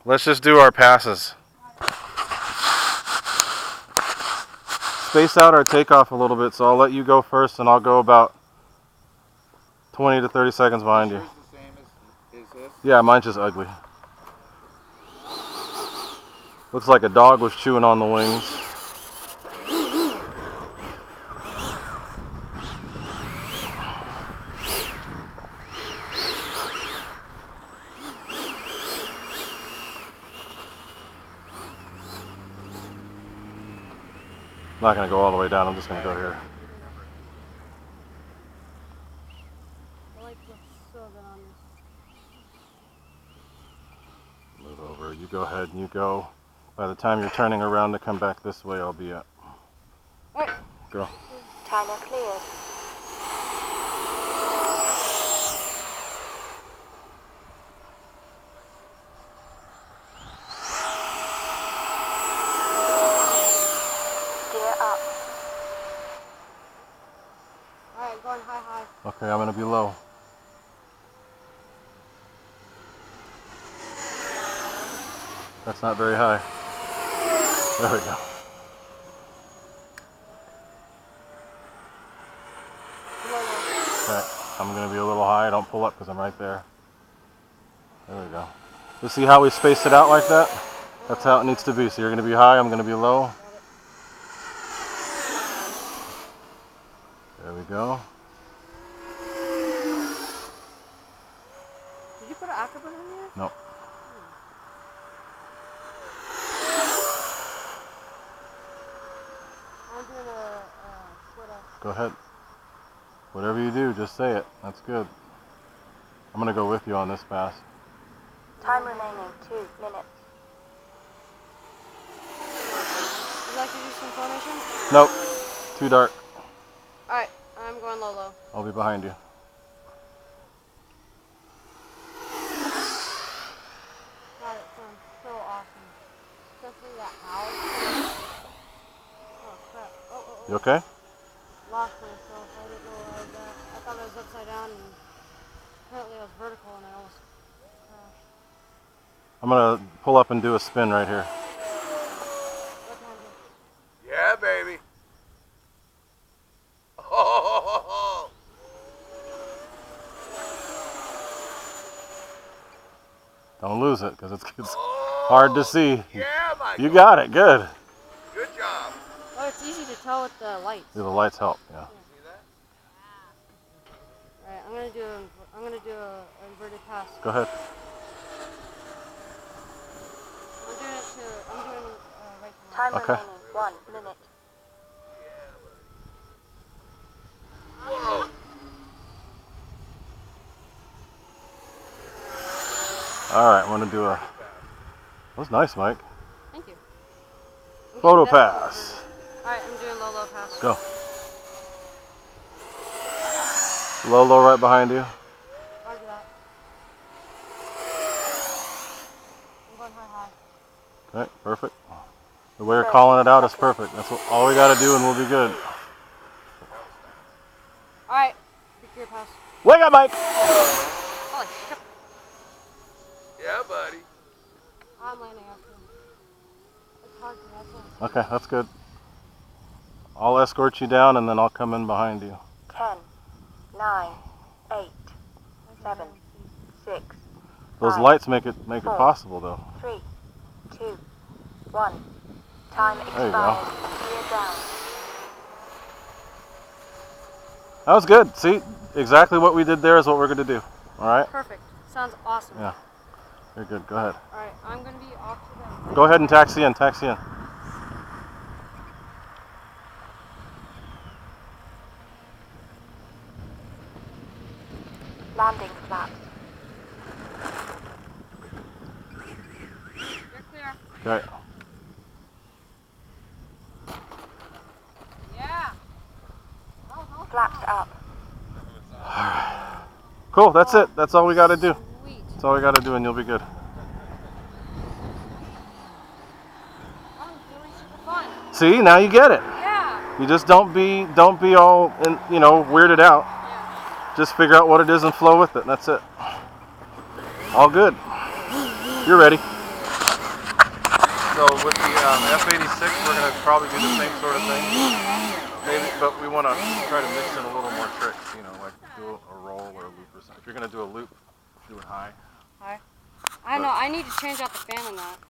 Let's just do our passes. Space out our takeoff a little bit, so I'll let you go first and I'll go about 20 to 30 seconds behind you. Yours the same as this? Yeah, mine's just ugly. Looks like a dog was chewing on the wings. I'm not going to go all the way down, I'm just going to go here. Move over, you go ahead and you go. By the time you're turning around to come back this way, I'll be up. Go. Timer cleared. Gear up. Alright, going high. Okay, I'm going to be low. That's not very high. There we go. Okay, I'm going to be a little high. Don't pull up because I'm right there. There we go. You see how we spaced it out like that? That's how it needs to be. So you're going to be high, I'm going to be low. There we go. Did you put an afterburner in here? No. I'm doing a split up. Go ahead. Whatever you do, just say it. That's good. I'm going to go with you on this pass. Time remaining 2 minutes. Would you like to do some formation? Nope. Too dark. Alright, I'm going low. I'll be behind you. God, it sounds so awesome. Especially that house. Oh crap. Oh. You okay? Lost myself. I didn't know where I was at. I thought I was upside down and apparently I was vertical and I almost crashed. I'm going to pull up and do a spin right here. What time is it? Yeah, baby. Oh. Don't lose it because it's hard to see. Yeah, Michael. You got it. Good. Good job. Oh, it's easy to tell with the lights. Yeah, the lights help. Yeah. See that? Alright, I'm gonna do a inverted pass. Go ahead. I'm doing right now. Time Okay. remaining 1 minute. Whoa. All right. I'm going to do a. That was nice, Mike. Thank you. Photo pass. Alright, I'm doing low pass. Go. Low right behind you. Roger that. I'm going high. Okay. Perfect. The way you're calling it out is perfect. That's what, all we got to do, and we'll be good. Alright, gear pass. Wake up, Mike. Holy shit. Yeah, buddy. I'm landing after him. It's hard to that's all. Okay, that's good. I'll escort you down, and then I'll come in behind you. 10, 9, 8, 7, 6, Those 5, lights make it four, possible, though. 3, 2, 1. Time There you expired. go. Clear down. That was good. See, exactly what we did there is what we're going to do. All right? Perfect. Sounds awesome. Yeah. You're good. Go ahead. Alright, I'm gonna be off to the Go ahead and taxi in. Taxi in. Landing flaps. You're clear. Okay. Yeah. Flaps up. Cool. That's it. That's all we got to do. Sweet. That's all we got to do, and you'll be good. I'm feeling super fun. See, now you get it. Yeah. You just don't be all weirded out. Yeah. Just figure out what it is and flow with it. And that's it. All good. You're ready. So with the F86, we're going to probably do the same sort of thing. Maybe, but we want to try to mix in a little more tricks, you know, like do a roll or a loop or something. If you're going to do a loop, do it high. Hi. I know, I need to change out the fan on that.